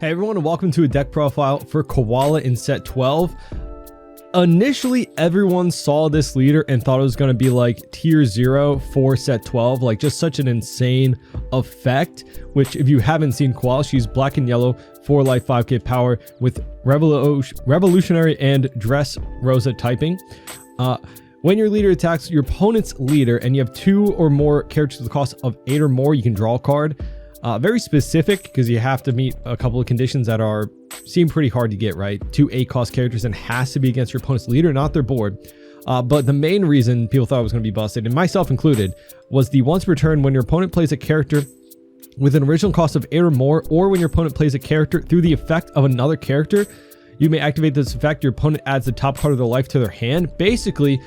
Hey everyone, and welcome to a deck profile for Koala in set 12. Initially, everyone saw this leader and thought it was going to be like tier 0 for set 12, like just such an insane effect, which if you haven't seen Koala, she's black and yellow, 4 life, 5k power with revolutionary and dress Rosa typing. When your leader attacks your opponent's leader and you have 2 or more characters with the cost of 8 or more, you can draw a card. Very specific because you have to meet a couple of conditions that seem pretty hard to get, right? 2 8-cost characters and has to be against your opponent's leader, not their board. But the main reason people thought it was going to be busted, and myself included, was the once per turn when your opponent plays a character with an original cost of 8 or more, or when your opponent plays a character through the effect of another character, you may activate this effect. Your opponent adds the top card of their life to their hand. Basically,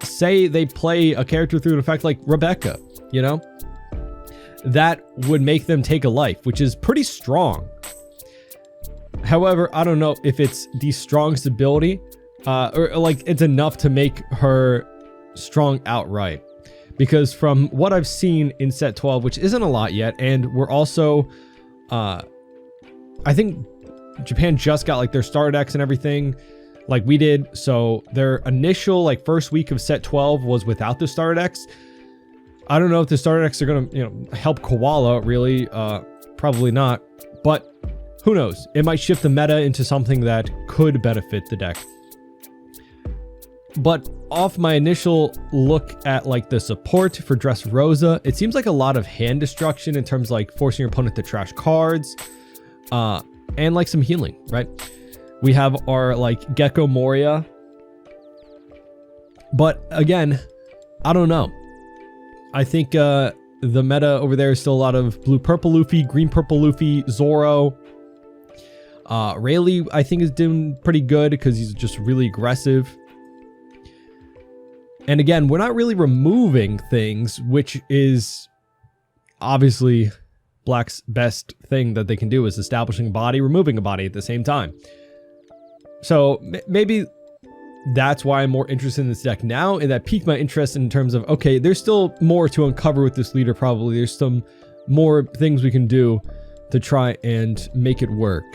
say they play a character through an effect like Rebecca, you know? That would make them take a life, which is pretty strong. However, I don't know if it's the strongest ability, or like it's enough to make her strong outright. Because from what I've seen in set 12, which isn't a lot yet, and we're also, I think Japan just got like their starter decks and everything, like we did. So their initial like first week of set 12 was without the starter decks. I don't know if the starter decks are going to, help Koala, really. Probably not. But who knows? It might shift the meta into something that could benefit the deck. But off my initial look at like the support for Dress Rosa, it seems like a lot of hand destruction in terms of like forcing your opponent to trash cards, and like some healing, right? We have our like Gecko Moria. But again, I don't know. I think the meta over there is still a lot of blue-purple Luffy, green-purple Luffy, Zoro. Rayleigh, I think, is doing pretty good because he's just really aggressive. And again, we're not really removing things, which is obviously Black's best thing that they can do is establishing a body, removing a body at the same time. So maybe that's why I'm more interested in this deck now, and that piqued my interest in terms of, okay, there's still more to uncover with this leader probably. There's some more things we can do to try and make it work.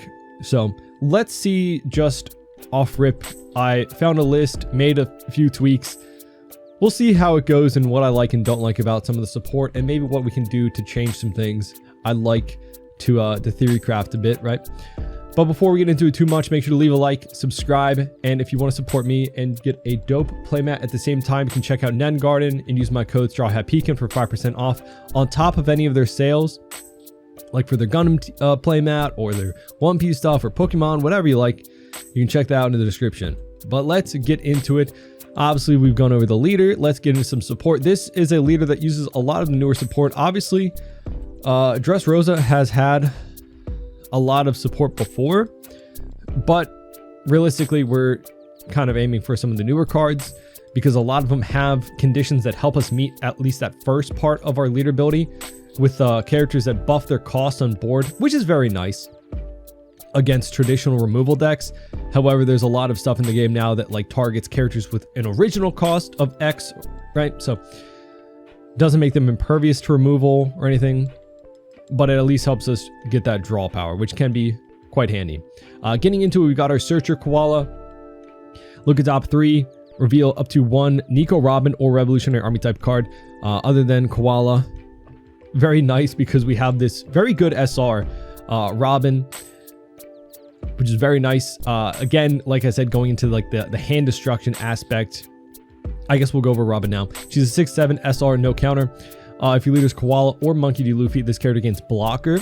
So let's see, just off rip, I found a list, made a few tweaks. We'll see how it goes and what I like and don't like about some of the support, and maybe what we can do to change some things. I'd like to theory craft a bit, right? But before we get into it too much, make sure to leave a like, subscribe, and if you want to support me and get a dope playmat at the same time, you can check out Nen Garden and use my code StrawHatPekin for 5% off on top of any of their sales, like for their Gundam playmat or their One Piece stuff or Pokemon, whatever you like. You can check that out in the description. But let's get into it. Obviously, we've gone over the leader. Let's get into some support. This is a leader that uses a lot of the newer support. Obviously, Dress Rosa has had a lot of support before, but realistically we're kind of aiming for some of the newer cards because a lot of them have conditions that help us meet at least that first part of our leader ability with characters that buff their cost on board, which is very nice against traditional removal decks. However, there's a lot of stuff in the game now that like targets characters with an original cost of X, right? So doesn't make them impervious to removal or anything, but it at least helps us get that draw power, which can be quite handy. Getting into it, we got our Searcher Koala. Look at top 3, reveal up to 1 Nico Robin or Revolutionary Army type card, other than Koala. Very nice because we have this very good SR Robin, which is very nice. Again, like I said, going into like the hand destruction aspect, I guess we'll go over Robin now. She's a 6/7 SR, no counter. If your leader's Koala or Monkey D. Luffy, this character gains blocker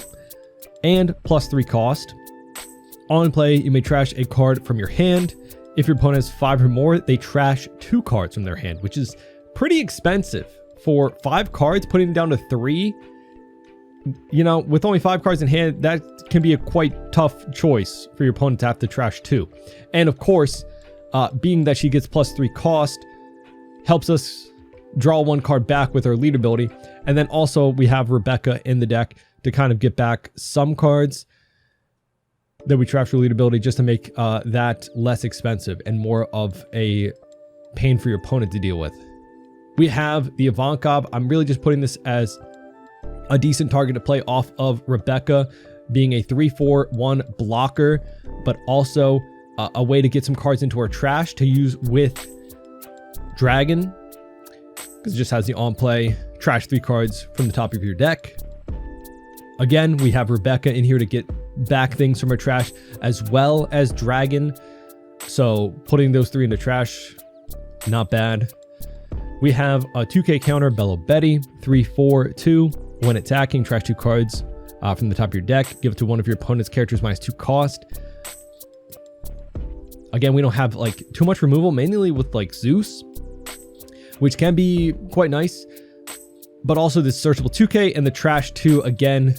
and +3 cost. On play, you may trash a card from your hand. If your opponent has 5 or more, they trash 2 cards from their hand, which is pretty expensive. For 5 cards, putting it down to 3, with only 5 cards in hand, that can be a quite tough choice for your opponent to have to trash 2. And of course, being that she gets +3 cost, helps us draw 1 card back with our lead ability. And then also we have Rebecca in the deck to kind of get back some cards that we trash for lead ability, just to make that less expensive and more of a pain for your opponent to deal with. We have the Ivankov. I'm really just putting this as a decent target to play off of Rebecca. being a 3/4/1 blocker, but also a way to get some cards into our trash to use with Dragon, because it just has the on play, trash 3 cards from the top of your deck. Again, we have Rebecca in here to get back things from our trash, as well as Dragon. So putting those 3 into trash, not bad. We have a 2K counter, Belo Betty, 3/4/2. When attacking, trash 2 cards from the top of your deck. Give it to one of your opponent's characters -2 cost. Again, we don't have like too much removal, mainly with like Zeus, which can be quite nice. But also this searchable 2K and the trash 2 again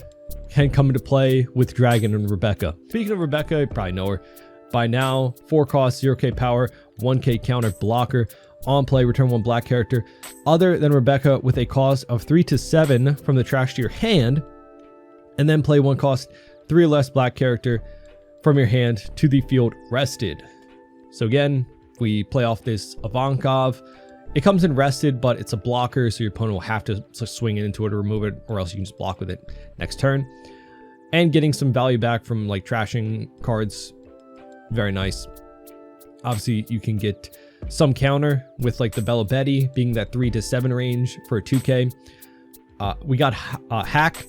can come into play with Dragon and Rebecca. Speaking of Rebecca, you probably know her by now. 4 cost, 0K power, 1K counter blocker. On play, return 1 black character other than Rebecca with a cost of 3 to 7 from the trash to your hand, and then play 1 cost 3 or less black character from your hand to the field rested. So again, we play off this Ivankov. It comes in rested, but it's a blocker, so your opponent will have to swing into it or remove it, or else you can just block with it next turn. And getting some value back from like trashing cards, very nice. Obviously, you can get some counter with like the Belo Betty being that 3 to 7 range for a 2K. We got Hack,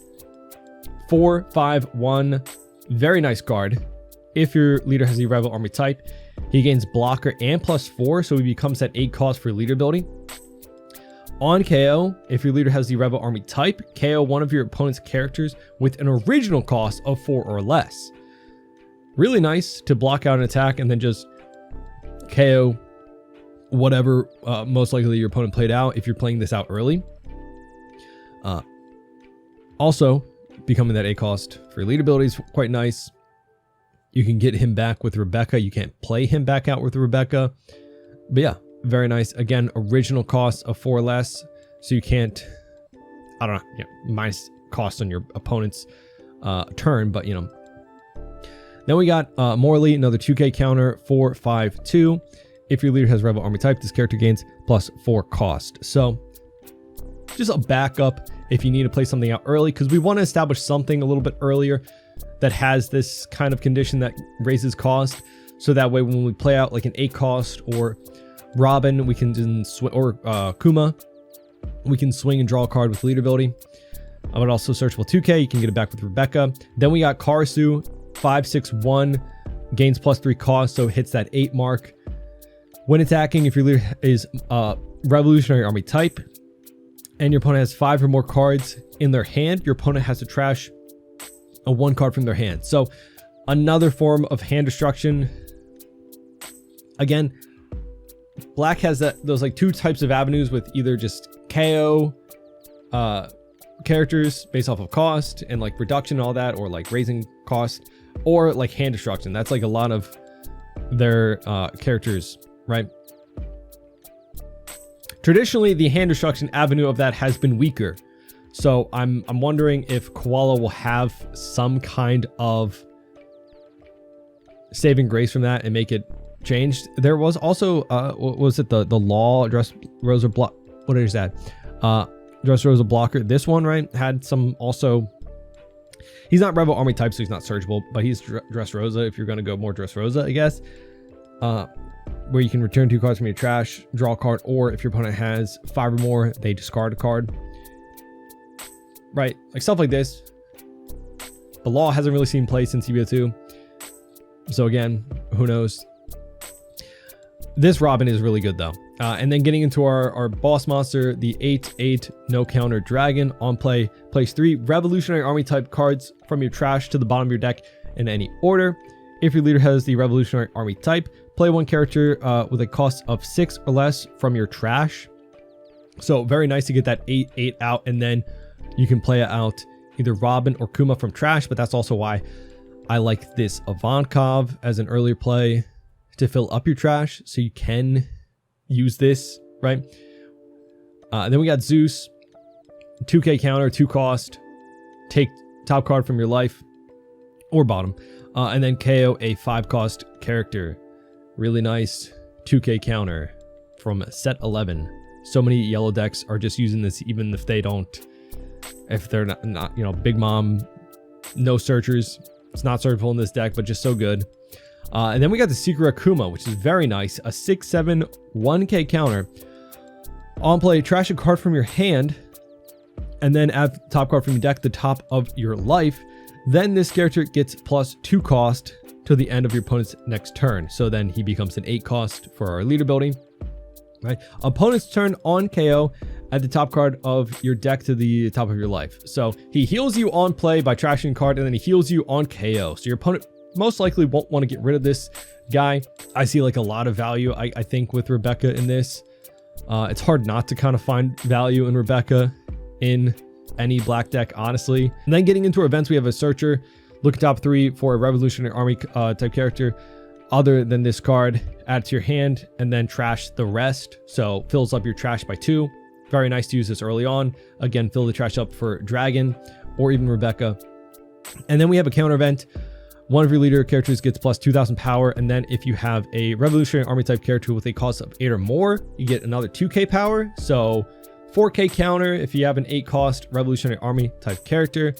4/5/1, very nice card. If your leader has the Rebel Army type, he gains blocker and +4, so he becomes that 8 cost for leader ability. On KO, if your leader has the Rebel Army type, KO one of your opponent's characters with an original cost of 4 or less. Really nice to block out an attack and then just KO whatever most likely your opponent played out if you're playing this out early. Also, becoming that 8 cost for lead ability is quite nice. You can get him back with Rebecca. You can't play him back out with Rebecca. But yeah, very nice. Again, original cost of 4 or less. So you can't, I don't know, minus cost on your opponent's turn, but you know. Then we got Morley, another 2K counter, 4/5/2. If your leader has Rebel Army type, this character gains +4 cost. So just a backup if you need to play something out early, because we want to establish something a little bit earlier that has this kind of condition that raises cost. So that way when we play out like an 8 cost or Robin, we can or Kuma, we can swing and draw a card with leader ability. But also searchable 2K, you can get it back with Rebecca. Then we got Karasu, 5/6/1, gains +3 cost, so hits that 8 mark. When attacking, if your leader is Revolutionary Army type and your opponent has 5 or more cards in their hand, your opponent has to trash a 1 card from their hand. So another form of hand destruction. Again, black has those like 2 types of avenues with either just KO characters based off of cost and like reduction and all that, or like raising cost, or like hand destruction. That's like a lot of their characters, right? Traditionally, the hand destruction avenue of that has been weaker. So I'm wondering if Koala will have some kind of saving grace from that and make it changed. There was also what was it, the law Dressrosa block, what is that? Dressrosa blocker. This one, right, had some also. He's not Rebel Army type, so he's not searchable, but he's Dressrosa if you're going to go more Dressrosa, I guess. Where you can return 2 cards from your trash, draw a card, or if your opponent has 5 or more, they discard a card. Right, like stuff like this. The law hasn't really seen play since EBO2. So again, who knows? This Robin is really good though. And then getting into our boss monster, the 8/8 no counter dragon. On play, place 3 Revolutionary Army type cards from your trash to the bottom of your deck in any order. If your leader has the Revolutionary Army type, play 1 character with a cost of 6 or less from your trash. So very nice to get that 8/8 out, and then you can play out either Robin or Kuma from trash. But that's also why I like this Ivankov as an earlier play to fill up your trash, so you can use this, right? Then we got Zeus, 2K counter, 2 cost, take top card from your life or bottom, and then KO a 5 cost character. Really nice 2K counter from set 11. So many yellow decks are just using this, even if they don't, if they're not, you know, Big Mom No searchers. It's not searchable in this deck, but just so good. And then we got the Secret Akuma, which is very nice. A 6/7 1k counter. On play, trash a card from your hand, and then add the top card from your deck to the top of your life. Then this character gets +2 cost to the end of your opponent's next turn. So then he becomes an 8 cost for our leader ability. Right? Opponent's turn on KO, add the top card of your deck to the top of your life. So he heals you on play by trashing a card, and then he heals you on KO. So your opponent most likely won't want to get rid of this guy. I see like a lot of value, I think, with Rebecca in this. It's hard not to kind of find value in Rebecca in any black deck, honestly. And then getting into our events, we have a Searcher. Look at top 3 for a Revolutionary Army type character other than this card. Add it to your hand and then trash the rest. So fills up your trash by 2. Very nice to use this early on. Again, fill the trash up for Dragon or even Rebecca. And then we have a counter event. One of your leader characters gets +2,000 power, and then if you have a Revolutionary Army type character with a cost of 8 or more, you get another 2k power. So 4k counter if you have an 8 cost Revolutionary Army type character.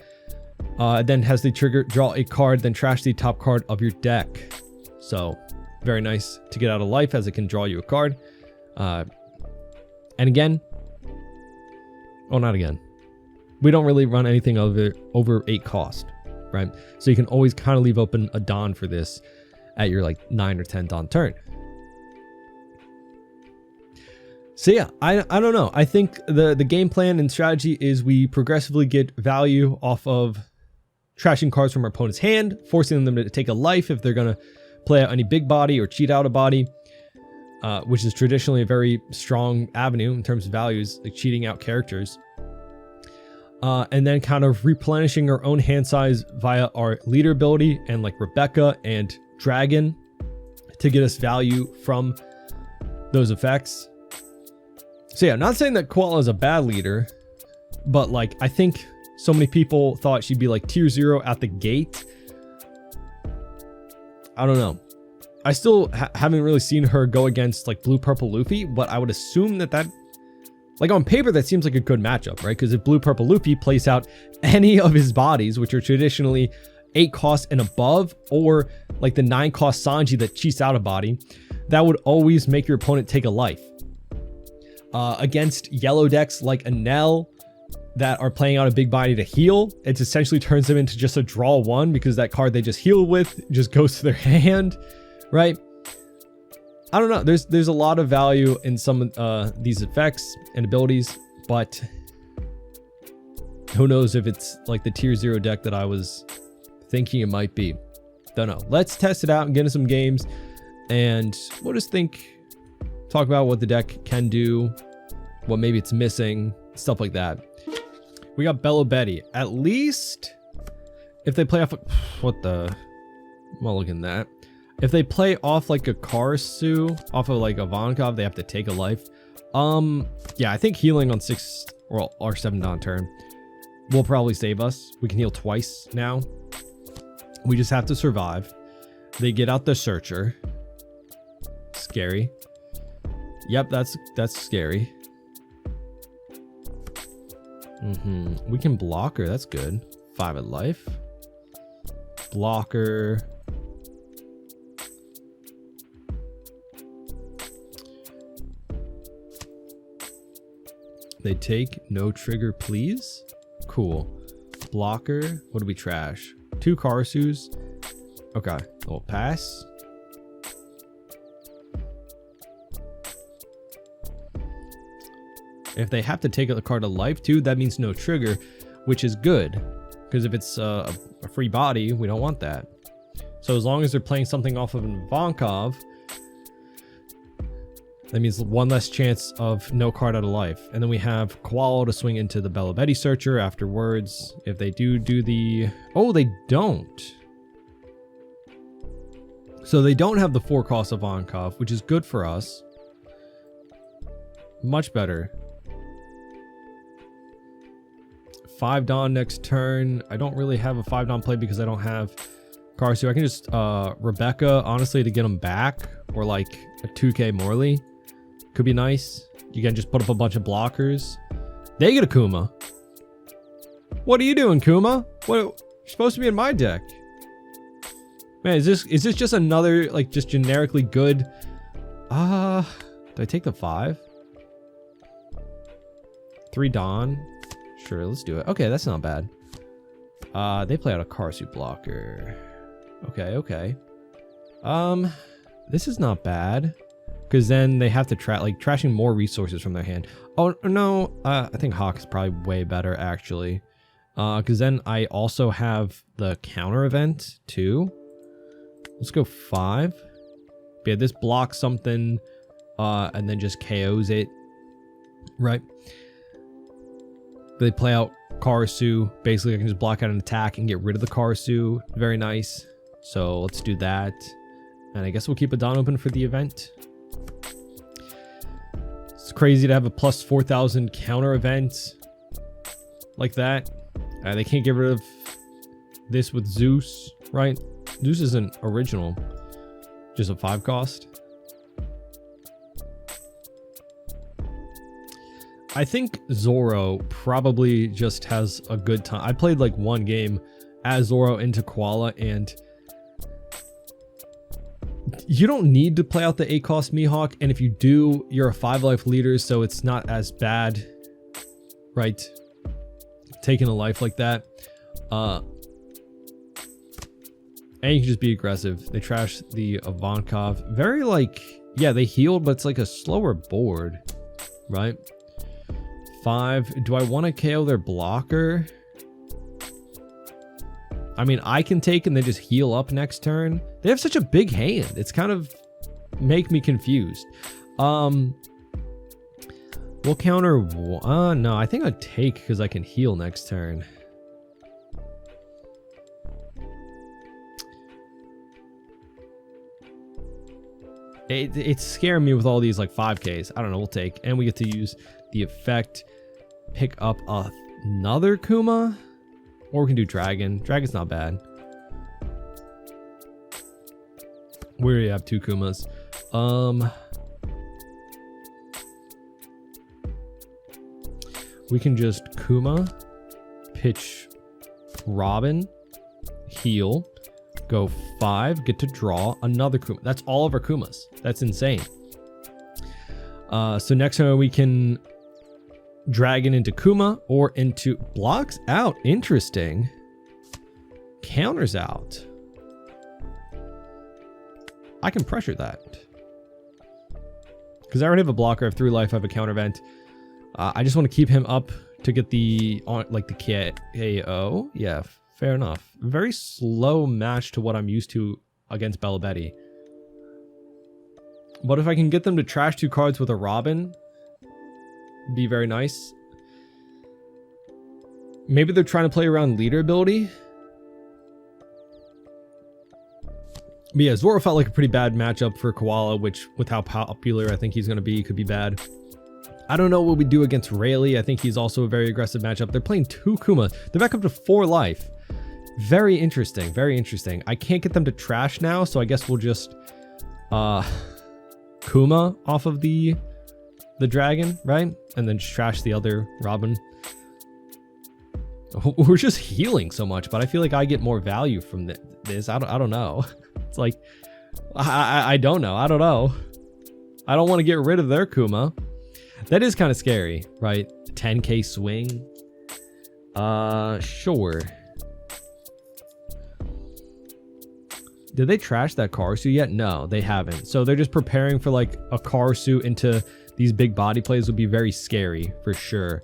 Then has the trigger, draw a card, then trash the top card of your deck. So very nice to get out of life, as it can draw you a card. And again, oh, not again. We don't really run anything over 8 cost. Right? So you can always kind of leave open a Dawn for this at your like 9 or 10 Dawn turn. So yeah, I don't know. I think the game plan and strategy is we progressively get value off of trashing cards from our opponent's hand, forcing them to take a life if they're going to play out any big body or cheat out a body, which is traditionally a very strong avenue in terms of values, like cheating out characters. And then kind of replenishing our own hand size via our leader ability and like Rebecca and Dragon to get us value from those effects. So yeah, I'm not saying that Koala is a bad leader, but like I think so many people thought she'd be like tier 0 at the gate. I don't know. I still haven't really seen her go against like blue purple Luffy, but I would assume that like on paper, that seems like a good matchup, right? Because if blue purple Luffy plays out any of his bodies, which are traditionally 8 costs and above, or like the 9 cost Sanji that cheats out a body, that would always make your opponent take a life. Against yellow decks like Enel that are playing out a big body to heal, it essentially turns them into just a draw 1 because that card they just heal with just goes to their hand, right? I don't know. There's a lot of value in some of these effects and abilities, but who knows if it's like the tier 0 deck that I was thinking it might be. Don't know. Let's test it out and get into some games, and we'll just talk about what the deck can do, what maybe it's missing, stuff like that. We got Belo Betty. At least if they play off, what the, well, look at that. If they play off like a Karasu, off of like a Ivankov, they have to take a life. Yeah, I think healing on 6 or 7 Dawn turn will probably save us. We can heal twice now. We just have to survive. They get out the Searcher. Scary. Yep, that's scary. We can block her. That's good. 5 at life. Blocker. They take no trigger, please. Cool. Blocker. What do we trash? 2 Karasus. Okay. We'll pass. If they have to take a card of life too, that means no trigger, which is good. Because if it's a free body, we don't want that. So as long as they're playing something off of an Ivankov, that means 1 less chance of no card out of life. And then we have Koala to swing into the Belo Betty Searcher afterwards. If they do the... Oh, they don't. So they don't have the 4 cost of Ivankov, which is good for us. Much better. 5 Dawn next turn. I don't really have a 5 Dawn play because I don't have Karasu. I can just Rebecca, honestly, to get them back. Or like a 2k Morley. Could be nice. You can just put up a bunch of blockers. They get a Kuma. What are you doing, Kuma? What? You're supposed to be in my deck. Man, is this just another, like, just generically good? Do I take the 5? 3 Dawn? Sure, let's do it. Okay, that's not bad. They play out a Karsu blocker. Okay. This is not bad. Because then they have to trashing more resources from their hand. Oh, no. I think Hawk is probably way better, actually. Because then I also have the counter event, too. Let's go 5. Yeah, this blocks something, and then just KOs it. Right. They play out Karsu. Basically, I can just block out an attack and get rid of the Karsu. Very nice. So let's do that. And I guess we'll keep a Dawn open for the event. It's crazy to have a plus 4,000 counter event like that. They can't get rid of this with Zeus, right? Zeus isn't original. Just a 5 cost. I think Zoro probably just has a good time. I played like one game as Zoro into Koala, and you don't need to play out the 8 cost Mihawk, and if you do, you're a 5 life leader, so it's not as bad, right? Taking a life like that. And you can just be aggressive. They trash the Ivankov. Very like, yeah, they healed, but it's like a slower board, right? 5. Do I want to KO their blocker? I mean, I can take and then just heal up next turn. They have such a big hand. It's kind of make me confused. We'll counter. No, I think I'd take because I can heal next turn. It's scaring me with all these like 5Ks. I don't know. We'll take, and we get to use the effect. Pick up another Kuma. Or we can do Dragon. Dragon's not bad. We already have 2 Kumas. We can just Kuma, pitch Robin, heal, go 5, get to draw another Kuma. That's all of our Kumas. That's insane. So next time we can Dragon into Kuma or into blocks out. Interesting. Counters out. I can pressure that. Because I already have a blocker. I have 3 life. I have a counter event. I just want to keep him up to get the like the KO. Yeah, fair enough. Very slow match to what I'm used to against Belo Betty. But if I can get them to trash 2 cards with a Robin, be very nice. Maybe they're trying to play around leader ability. But yeah, Zoro felt like a pretty bad matchup for Koala, which with how popular I think he's going to be, could be bad. I don't know what we do against Rayleigh. I think he's also a very aggressive matchup. They're playing 2 Kuma. They're back up to 4 life. Very interesting. Very interesting. I can't get them to trash now, so I guess we'll just Kuma off of the dragon, right? And then just trash the other Robin. We're just healing so much, but I feel like I get more value from this. I don't know. It's like, I don't know. I don't know. I don't want to get rid of their Kuma. That is kind of scary, right? 10k swing. Sure. Did they trash that Karsu yet? No, they haven't. So they're just preparing for like a Karsu into these big body plays would be very scary for sure.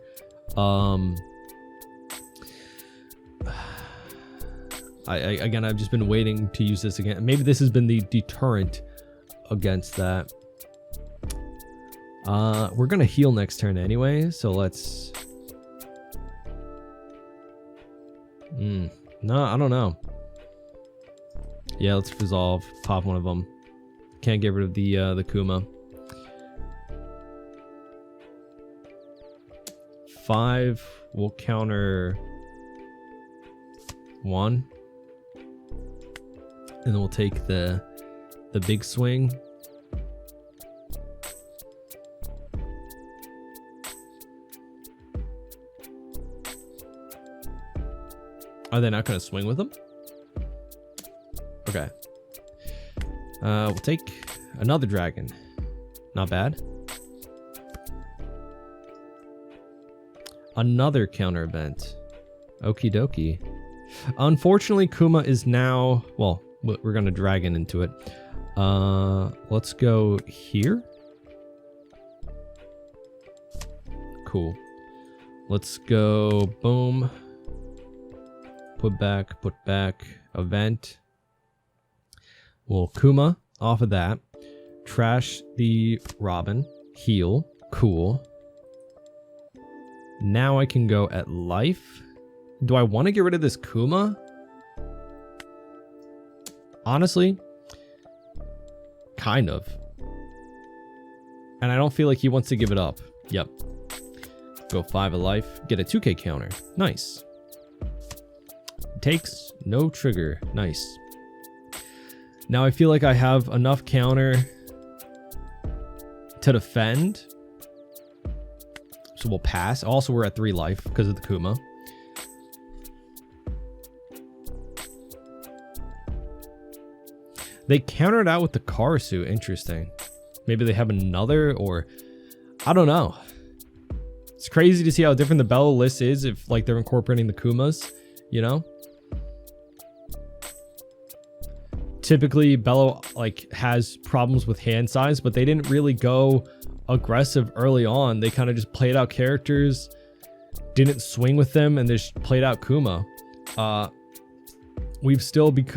Again, I've just been waiting to use this again. Maybe this has been the deterrent against that. We're gonna heal next turn anyway, so let's. No, I don't know. Yeah, let's resolve. Pop one of them. Can't get rid of the Kuma. 5 will counter 1. And then we'll take the big swing. Are they not going to swing with him? Okay. We'll take another dragon. Not bad. Another counter event. Okie dokie. Unfortunately, Kuma is now... Well, we're going to dragon into it. Let's go here. Cool. Let's go. Boom. Put back. Event. We'll Kuma off of that. Trash the Robin. Heal. Cool. Now I can go at life. Do I want to get rid of this Kuma? Honestly, kind of. And I don't feel like he wants to give it up. Yep. Go 5 of life. Get a 2k counter. Nice. Takes no trigger. Nice. Now I feel like I have enough counter to defend. So we'll pass. Also, we're at 3 life because of the Kuma. They countered out with the Karasu. Interesting. Maybe they have another, or I don't know. It's crazy to see how different the Belo list is if like they're incorporating the Kumas, you know? Typically Belo like has problems with hand size, but they didn't really go aggressive early on. They kind of just played out characters, didn't swing with them, and just played out Kuma. We've still been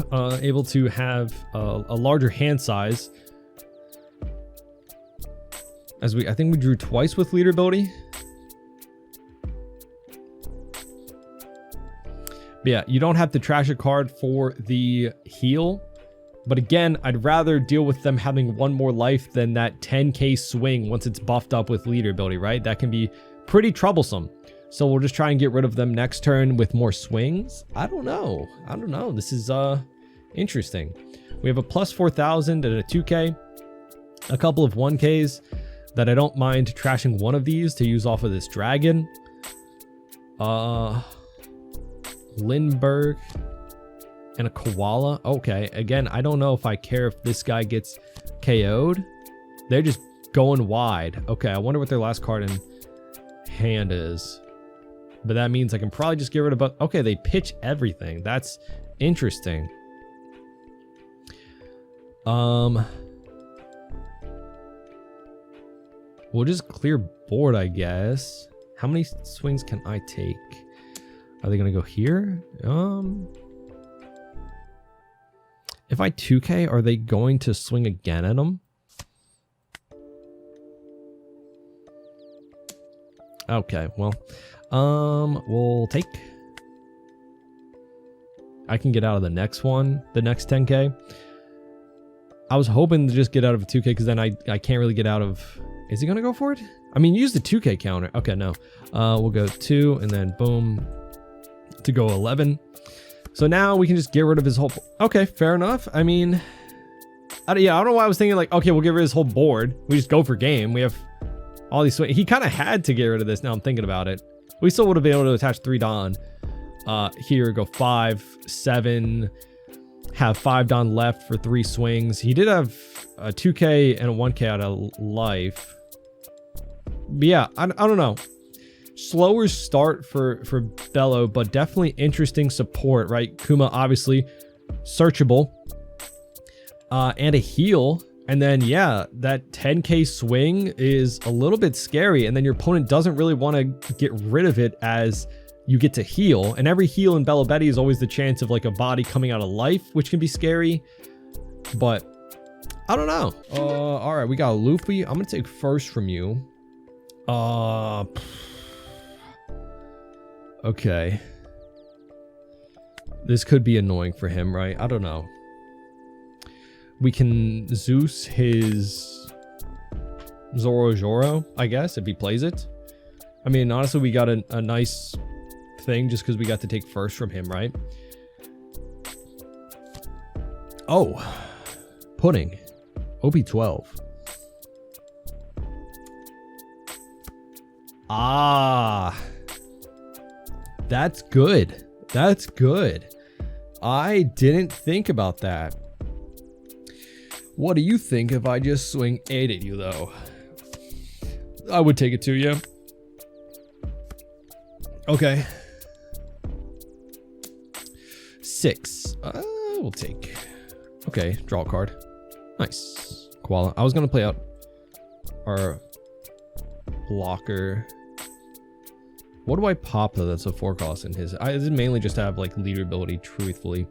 able to have a larger hand size, as I think we drew twice with leader ability. But yeah, you don't have to trash a card for the heal. But again, I'd rather deal with them having 1 more life than that 10k swing once it's buffed up with leader ability, right? That can be pretty troublesome. So we'll just try and get rid of them next turn with more swings. I don't know. This is interesting. We have a plus 4,000 and a 2k. A couple of 1ks that I don't mind trashing one of these to use off of this dragon. Lindbergh. And a koala. Okay, again, I don't know if I care if this guy gets KO'd. They're just going wide. Okay, I wonder what their last card in hand is. But that means I can probably just get rid of... Okay, they pitch everything. That's interesting. We'll just clear board, I guess. How many swings can I take? Are they going to go here? If I 2k, are they going to swing again at them? Okay, well, we'll take. I can get out of the next one, the next 10k. I was hoping to just get out of a 2k because then I can't really get out of. Is he gonna go for it? I mean, use the 2k counter. Okay, no. We'll go 2 and then boom to go 11. So now we can just get rid of his whole... Okay, fair enough. I mean... I don't know why I was thinking like, okay, we'll get rid of his whole board. We just go for game. We have all these... He kind of had to get rid of this now I'm thinking about it. We still would have been able to attach 3 Don. Here, go 5, 7. Have 5 Don left for 3 swings. He did have a 2k and a 1k out of life. But yeah, I don't know. Slower start for Belo, but definitely interesting support, right? Kuma obviously searchable, and a heal, and then yeah, that 10k swing is a little bit scary, and then your opponent doesn't really want to get rid of it as you get to heal, and every heal in Belo Betty is always the chance of like a body coming out of life, which can be scary. But I don't know. All right, we got Luffy. I'm gonna take first from you. Okay. This could be annoying for him, right? I don't know. We can Zeus his Zoro, I guess, if he plays it. I mean, honestly, we got a nice thing just because we got to take first from him, right? Oh. Pudding. OP12. Ah. That's good. That's good. I didn't think about that. What do you think if I just swing 8 at you, though? I would take it too, yeah. Okay. 6. We'll take. Okay, draw a card. Nice. Koala. I was going to play out our blocker. What do I pop, though, that's a 4 cost in his? This is mainly just to have, like, leader ability, truthfully.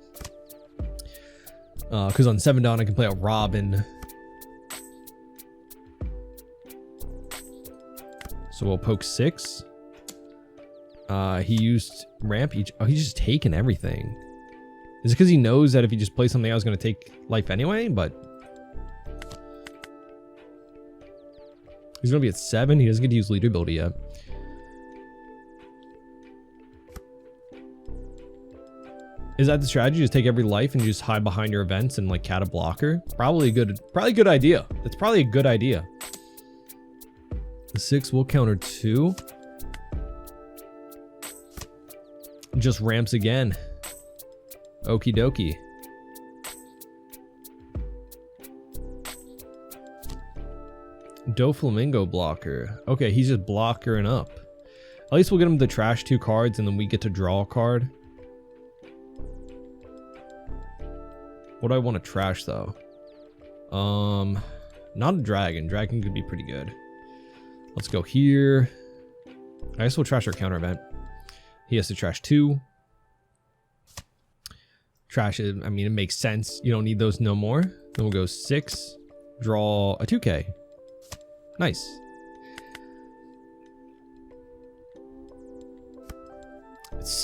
Because on 7 down, I can play out Robin. So we'll poke 6. He used ramp each. Oh, he's just taking everything. Is it because he knows that if he just plays something out, it's going to take life anyway? But he's going to be at 7. He doesn't get to use leader ability yet. Is that the strategy? Just take every life and you just hide behind your events and like cat a blocker? Probably a good idea. It's probably a good idea. The 6 will counter 2. Just ramps again. Okie dokie. Doflamingo blocker. Okay, he's just blockering up. At least we'll get him to trash 2 cards and then we get to draw a card. What do I want to trash though? Not a dragon. Dragon could be pretty good. Let's go here. I guess we'll trash our counter event. He has to trash 2. Trash it. I mean, it makes sense. You don't need those no more. Then we'll go 6. Draw a 2K. Nice.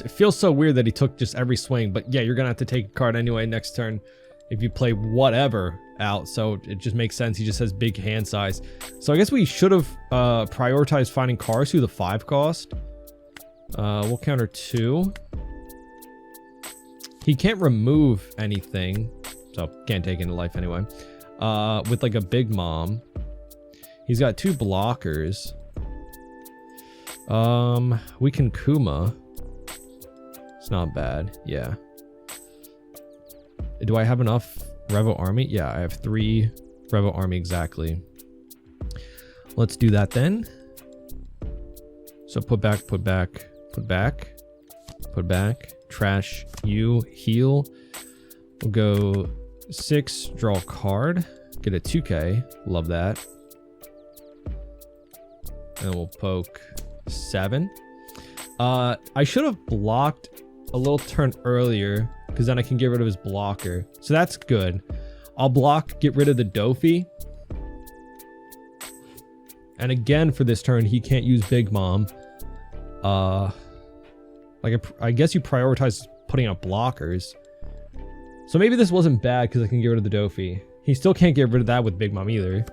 It feels so weird that he took just every swing. But yeah, you're going to have to take a card anyway next turn if you play whatever out. So it just makes sense. He just has big hand size. So I guess we should have prioritized finding cards through the 5 cost. We'll counter 2. He can't remove anything, so can't take into life anyway. With like a big mom. He's got 2 blockers. We can Kuma. It's not bad, yeah. Do I have enough Revo Army? Yeah, I have 3 Revo Army exactly. Let's do that then. So put back, put back, put back, put back, trash you, heal. We'll go 6, draw a card, get a 2K, love that. And we'll poke 7. I should have blocked a little turn earlier because then I can get rid of his blocker. So that's good. I'll block, get rid of the Dofi. And again, for this turn, he can't use Big Mom. Like I guess you prioritize putting out blockers. So maybe this wasn't bad because I can get rid of the Dofi. He still can't get rid of that with Big Mom either.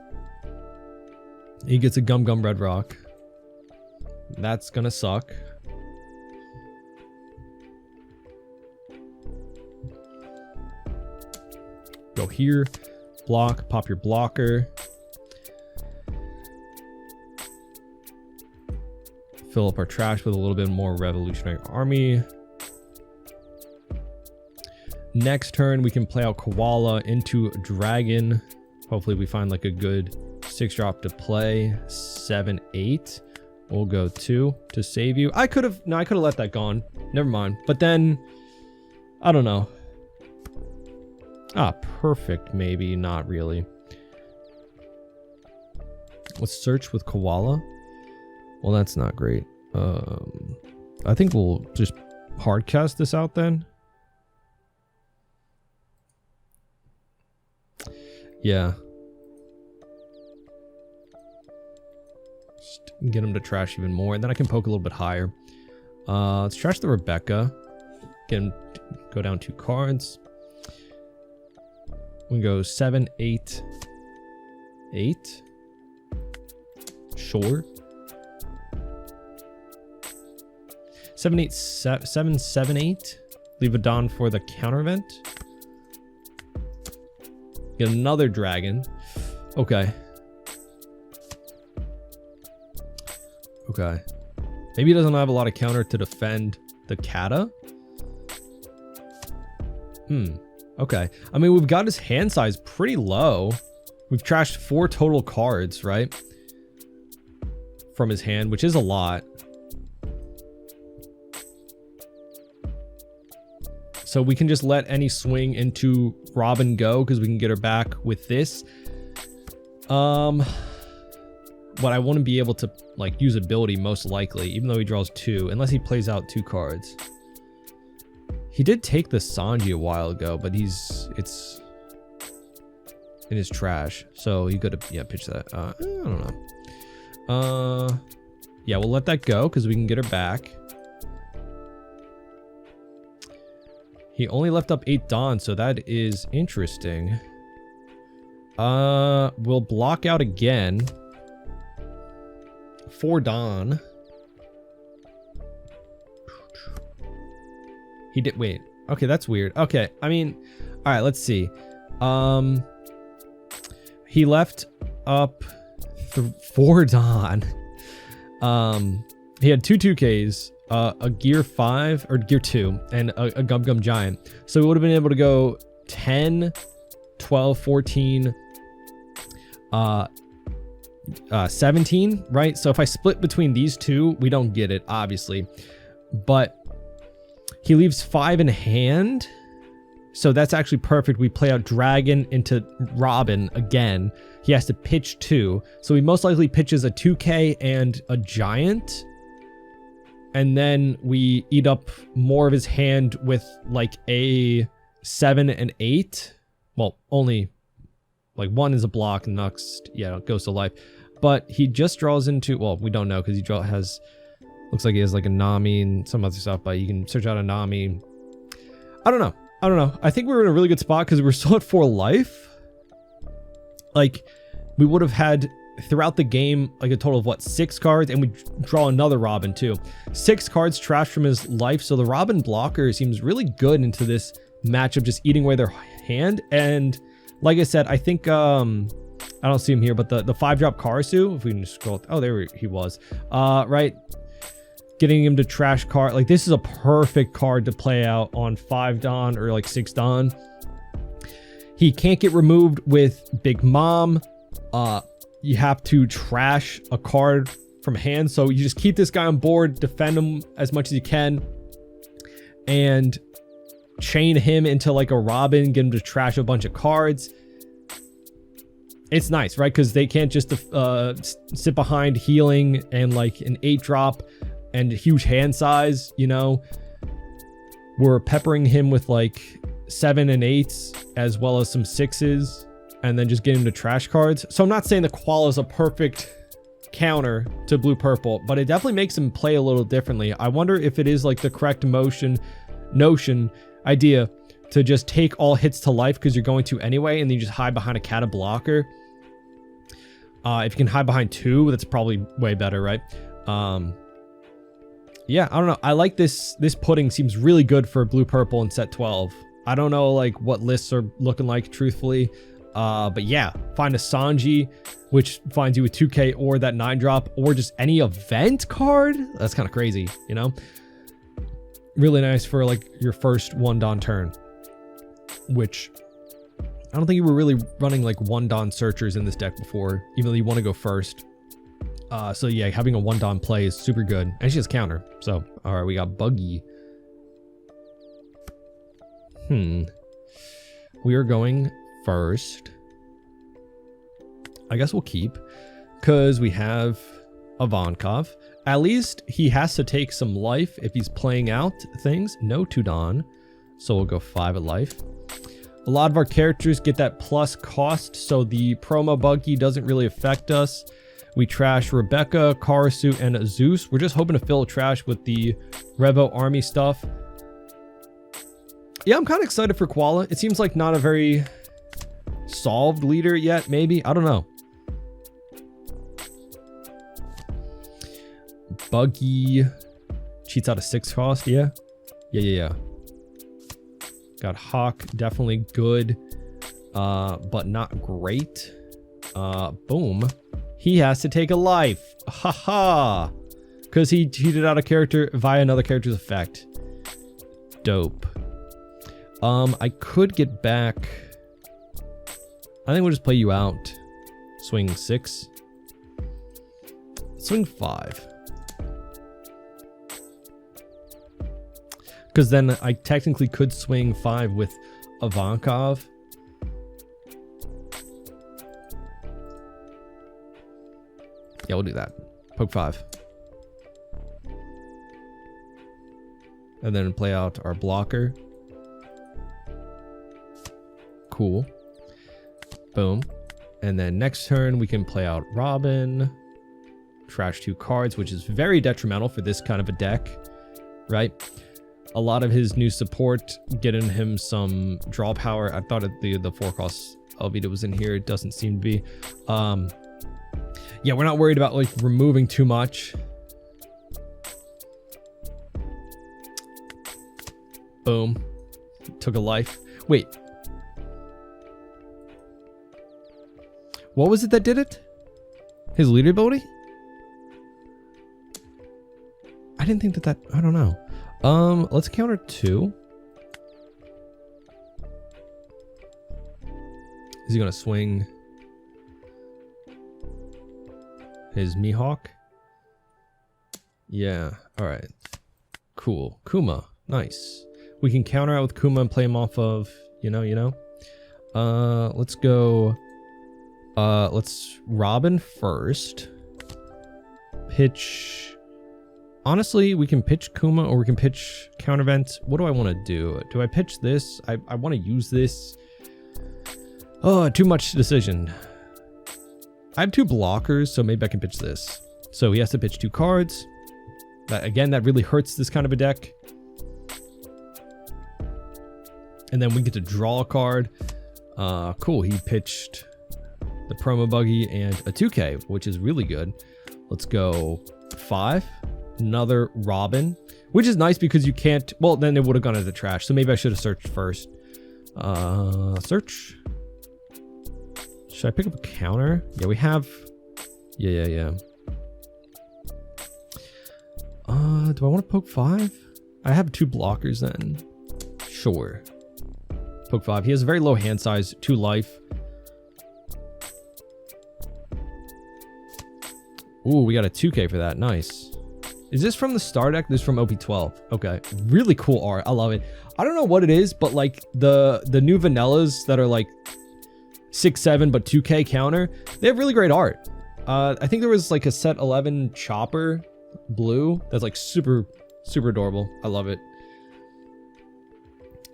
He gets a Gum Gum Red Rock. That's gonna suck. Go here, block, pop your blocker. Fill up our trash with a little bit more Revolutionary Army. Next turn, we can play out Koala into Dragon. Hopefully we find like a good 6-drop to play. 7, 8. We'll go 2 to save you. I could have let that gone. Never mind. But then, I don't know. Ah, perfect. Maybe not really. Let's search with Koala. Well, that's not great. I think we'll just hard cast this out then. Yeah. Just get him to trash even more. And then I can poke a little bit higher. Let's trash the Rebecca. Get him to go down 2 cards. We can go 7, 8, 8. Sure. 7, 8, 7, 7, 8. Leave a Don for the counter event. Get another dragon. Okay. Okay. Maybe he doesn't have a lot of counter to defend the Kata. Okay. I mean, we've got his hand size pretty low. We've trashed 4 total cards, right? From his hand, which is a lot. So we can just let any swing into Robin go because we can get her back with this. But I wouldn't be able to like use ability most likely, even though he draws 2, unless he plays out 2 cards. He did take the Sanji a while ago, but it's in his trash. So he could have, pitch that. I don't know. Yeah, we'll let that go because we can get her back. He only left up 8 Dawn, so that is interesting. We'll block out again. 4 Dawn. He did, wait. Okay, that's weird. Okay, I mean, all right, let's see. He left up 4 Dawn. He had 2 2Ks, a Gear 5 or Gear 2, and a Gum Gum Giant. So we would have been able to go 10, 12, 14, 17, right? So if I split between these 2, we don't get it, obviously. But he leaves 5 in hand. So that's actually perfect. We play out Dragon into Robin again. He has to pitch 2. So he most likely pitches a 2K and a Giant. And then we eat up more of his hand with like a 7 and 8. Well, only like 1 is a block, and next, yeah, it goes to life. But he just draws into, well, we don't know because he has, looks like he has like a Nami and some other stuff, but you can search out a Nami. I don't know. I think we were in a really good spot because we're still at 4 life. Like, we would have had throughout the game like a total of what, 6 cards, and we draw another Robin too. 6 cards trashed from his life, so the Robin blocker seems really good into this matchup, just eating away their hand. And like I said, I think I don't see him here, but the 5-drop Karasu, if we can just scroll, oh, there he was, right, getting him to trash card. Like, this is a perfect card to play out on 5 Dawn or like 6 Dawn. He can't get removed with Big Mom. You have to trash a card from hand, so you just keep this guy on board, defend him as much as you can, and chain him into like a Robin, get him to trash a bunch of cards. It's nice, right? Because they can't just sit behind healing and like an 8-drop and huge hand size, you know. We're peppering him with like 7 and 8s as well as some 6s, and then just getting him to trash cards. So I'm not saying the Koala is a perfect counter to blue purple, but it definitely makes him play a little differently. I wonder if it is like the correct idea to just take all hits to life because you're going to anyway, and then you just hide behind a Kata blocker. If you can hide behind 2, that's probably way better, right? Yeah, I don't know. I like this. This pudding seems really good for blue purple in set 12. I don't know like what lists are looking like truthfully. But yeah, find a Sanji, which finds you with 2K or that 9-drop or just any event card. That's kind of crazy, you know? Really nice for like your first 1 Dawn turn, which I don't think you were really running like 1 Dawn searchers in this deck before, even though you want to go first. So yeah, having a 1 Dawn play is super good. And she has counter. So, all right, we got Buggy. We are going first. I guess we'll keep because we have Ivankov. At least he has to take some life if he's playing out things. No 2 Dawn, so we'll go 5 at life. A lot of our characters get that plus cost, so the promo Buggy doesn't really affect us. We trash Rebecca, Karasu, and Zeus. We're just hoping to fill trash with the Revo army stuff. Yeah, I'm kind of excited for Koala. It seems like not a very solved leader yet, maybe. I don't know. Buggy cheats out a 6 cost, yeah. Yeah. Got Hawk, definitely good, but not great. Boom. He has to take a life. Haha. Because he cheated out a character via another character's effect. Dope. I could get back. I think we'll just play you out. Swing 6. Swing 5. Because then I technically could swing 5 with Ivankov. Yeah, we'll do that. Poke 5. And then play out our blocker. Cool. Boom. And then next turn we can play out Robin. Trash 2 cards, which is very detrimental for this kind of a deck, right? A lot of his new support getting him some draw power. I thought the 4-cost Alvita was in here. It doesn't seem to be. Yeah, we're not worried about like removing too much. Boom. Took a life. Wait. What was it that did it? His leader ability? I didn't think that I don't know. Let's counter 2. Is he gonna swing his Mihawk? Yeah, alright. Cool. Kuma. Nice. We can counter out with Kuma and play him off of, you know. Let's go. Let's Robin first. Pitch. Honestly, we can pitch Kuma or we can pitch Countervent. What do I want to do? Do I pitch this? I want to use this. Oh, too much decision. I have 2 blockers, so maybe I can pitch this. So he has to pitch 2 cards. Again, that really hurts this kind of a deck. And then we get to draw a card. Cool, he pitched the promo Buggy and a 2K, which is really good. Let's go 5. Another Robin, which is nice because you can't, well, then it would have gone into the trash. So maybe I should have searched first. Search. Should I pick up a counter? Yeah, we have. Yeah. Do I want to poke 5? I have 2 blockers then. Sure. Poke 5. He has a very low hand size, 2 life. Ooh, we got a 2K for that. Nice. Is this from the star deck? This is from OP12. Okay. Really cool art. I love it. I don't know what it is, but like the new vanillas that are like 6-7 but 2K counter, they have really great art. I think there was like a set 11 Chopper blue that's like super adorable. I love it.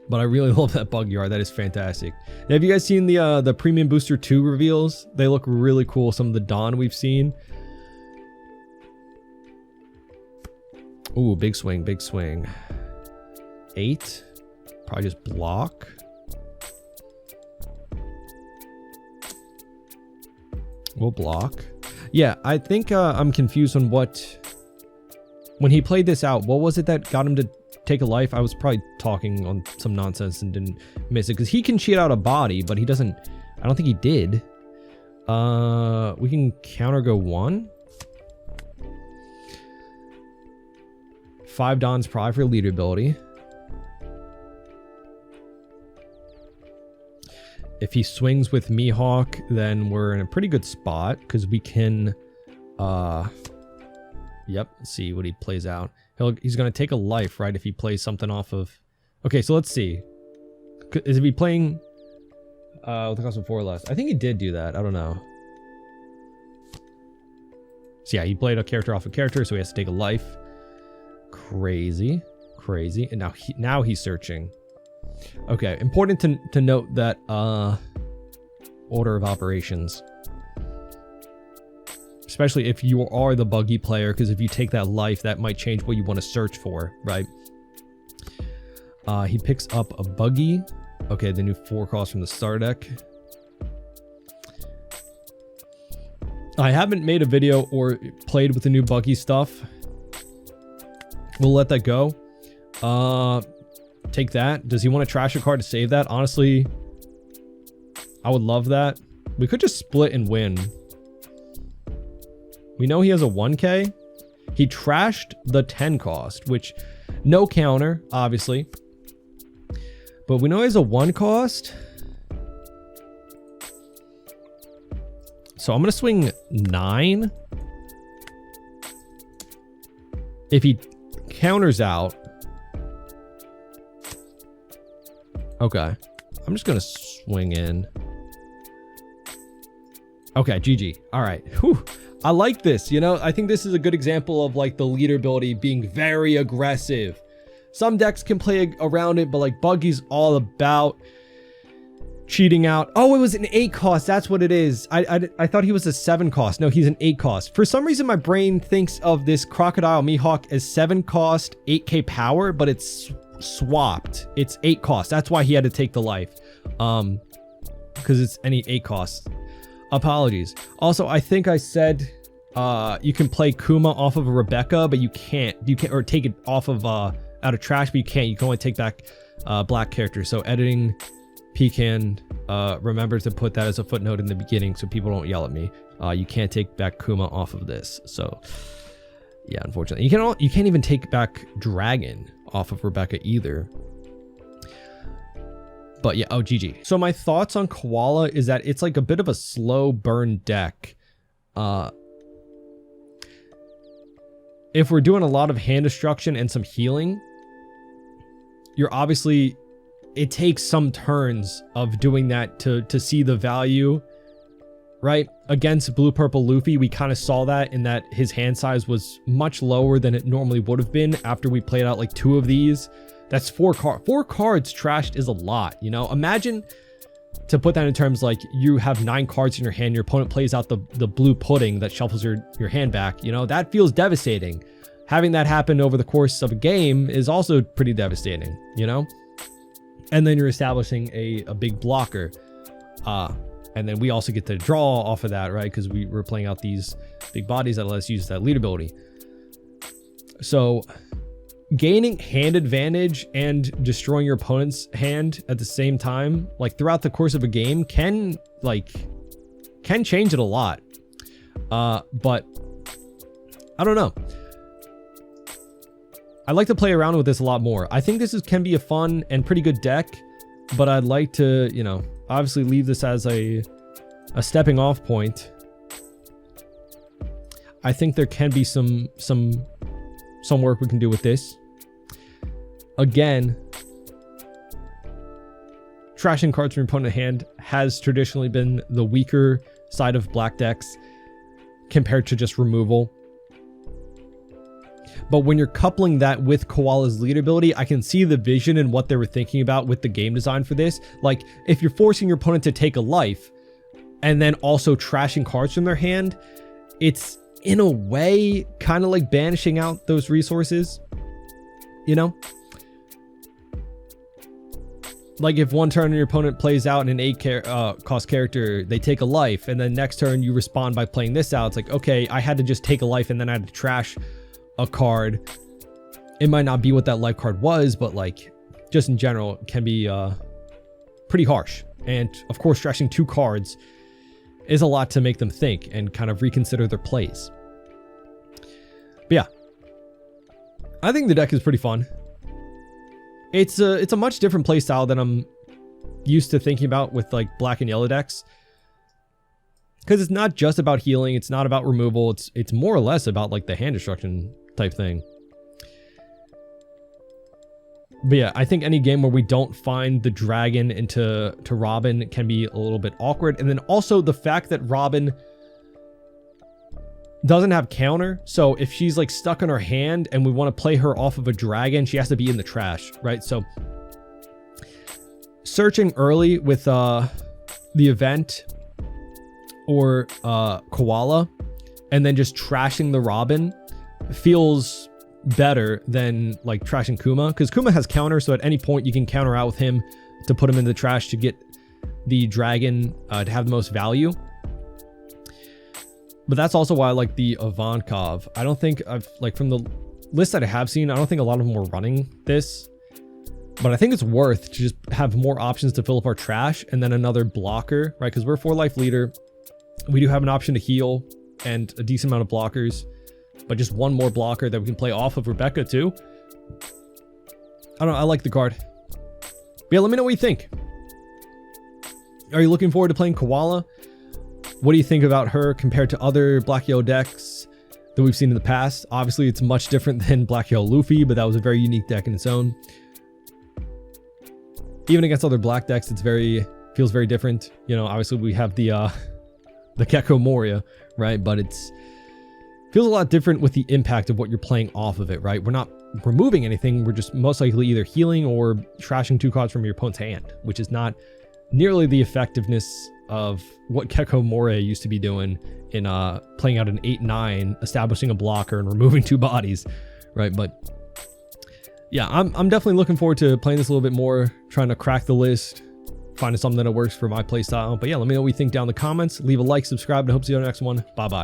But I really love that Buggy art. That is fantastic. Now, have you guys seen the Premium Booster 2 reveals? They look really cool. Some of the Dawn we've seen. Ooh, big swing, big swing. 8. Probably just block. We'll block. Yeah, I think I'm confused on what... When he played this out, what was it that got him to take a life? I was probably talking on some nonsense and didn't miss it. Because he can cheat out a body, but he doesn't... I don't think he did. We can counter go 1. 5 Don's probably for leader ability. If he swings with Mihawk, then we're in a pretty good spot because we can yep, see what he plays out. He's gonna take a life, right? If he plays something off of... Okay, so let's see. Is he playing with the cost of 4 less? I think he did do that. I don't know. So yeah, he played a character off a character, so he has to take a life. Crazy. And now he's searching. Okay, important to note that order of operations, especially if you are the Buggy player, because if you take that life, that might change what you want to search for, right? He picks up a Buggy. Okay, the new 4-cost from the star deck. I haven't made a video or played with the new Buggy stuff. We'll let that go. Take that. Does he want to trash a card to save that? Honestly, I would love that. We could just split and win. We know he has a 1K. He trashed the 10 cost, which no counter, obviously. But we know he has a 1 cost. So I'm going to swing 9. If he counters out. Okay. I'm just going to swing in. Okay, GG. All right. Whew. I like this. You know, I think this is a good example of like the leader ability being very aggressive. Some decks can play around it, but like Buggy's all about cheating out. Oh, it was an 8 cost. That's what it is. I thought he was a 7 cost. No, he's an 8 cost. For some reason, my brain thinks of this Crocodile Mihawk as 7 cost, 8k power, but it's swapped. It's 8 cost. That's why he had to take the life. Because it's any 8 cost. Apologies. Also, I think I said you can play Kuma off of a Rebecca, but you can't. Or take it off of out of trash, but you can't. You can only take back black characters. So editing Pecan, remember to put that as a footnote in the beginning so people don't yell at me. You can't take back Kuma off of this. So yeah, unfortunately, you can't even take back Dragon off of Rebecca either. But yeah, oh, GG. So my thoughts on Koala is that it's like a bit of a slow burn deck. If we're doing a lot of hand destruction and some healing, you're obviously, it takes some turns of doing that to see the value, right? Against Blue Purple Luffy, we kind of saw that in that his hand size was much lower than it normally would have been after we played out like 2 of these. That's 4 cards. 4 cards trashed is a lot, you know? Imagine, to put that in terms, like you have 9 cards in your hand, your opponent plays out the blue pudding that shuffles your hand back, you know? That feels devastating. Having that happen over the course of a game is also pretty devastating, you know? And then you're establishing a big blocker. And then we also get to draw off of that, right? Because we're playing out these big bodies that let us use that lead ability. So gaining hand advantage and destroying your opponent's hand at the same time, like throughout the course of a game, can change it a lot. But I don't know. I'd like to play around with this a lot more. I think this can be a fun and pretty good deck, but I'd like to, you know, obviously leave this as a stepping off point. I think there can be some work we can do with this. Again, trashing cards from your opponent's hand has traditionally been the weaker side of black decks compared to just removal. But when you're coupling that with Koala's lead ability, I can see the vision and what they were thinking about with the game design for this. Like, if you're forcing your opponent to take a life and then also trashing cards from their hand, it's in a way kind of like banishing out those resources, you know? Like if one turn your opponent plays out an 8 cost character, they take a life, and then next turn you respond by playing this out. It's like, okay, I had to just take a life and then I had to trash a card. It might not be what that life card was, but like just in general, it can be pretty harsh. And of course, trashing 2 cards is a lot to make them think and kind of reconsider their plays. But yeah, I think the deck is pretty fun. It's a much different play style than I'm used to thinking about with like black and yellow decks. Because it's not just about healing, it's not about removal, it's more or less about like the hand destruction type thing. But yeah, I think any game where we don't find the dragon into Robin can be a little bit awkward. And then also the fact that Robin doesn't have counter. So if she's like stuck in her hand and we want to play her off of a dragon, she has to be in the trash, right? So searching early with the event or Koala and then just trashing the Robin feels better than like trashing Kuma, because Kuma has counter, so at any point you can counter out with him to put him in the trash to get the dragon to have the most value. But that's also why I like the Ivankov. I don't think I've, like, from the list that I have seen, I don't think a lot of them were running this, but I think it's worth to just have more options to fill up our trash and then another blocker, right? Because we're 4 life leader. We do have an option to heal and a decent amount of blockers, but just one more blocker that we can play off of Rebecca too. I don't know, I like the card. But yeah, let me know what you think. Are you looking forward to playing Koala? What do you think about her compared to other Black Yellow decks that we've seen in the past? Obviously, it's much different than Black Yellow Luffy, but that was a very unique deck in its own. Even against other black decks, it's feels very different. You know, obviously we have the Gecko Moria, right? But feels a lot different with the impact of what you're playing off of it, right? We're not removing anything. We're just most likely either healing or trashing 2 cards from your opponent's hand, which is not nearly the effectiveness of what Gecko Moria used to be doing in playing out an 8-9, establishing a blocker and removing 2 bodies, right? But yeah, I'm definitely looking forward to playing this a little bit more, trying to crack the list, finding something that works for my playstyle. But yeah, let me know what you think down in the comments. Leave a like, subscribe, and hope to see you on the next one. Bye-bye.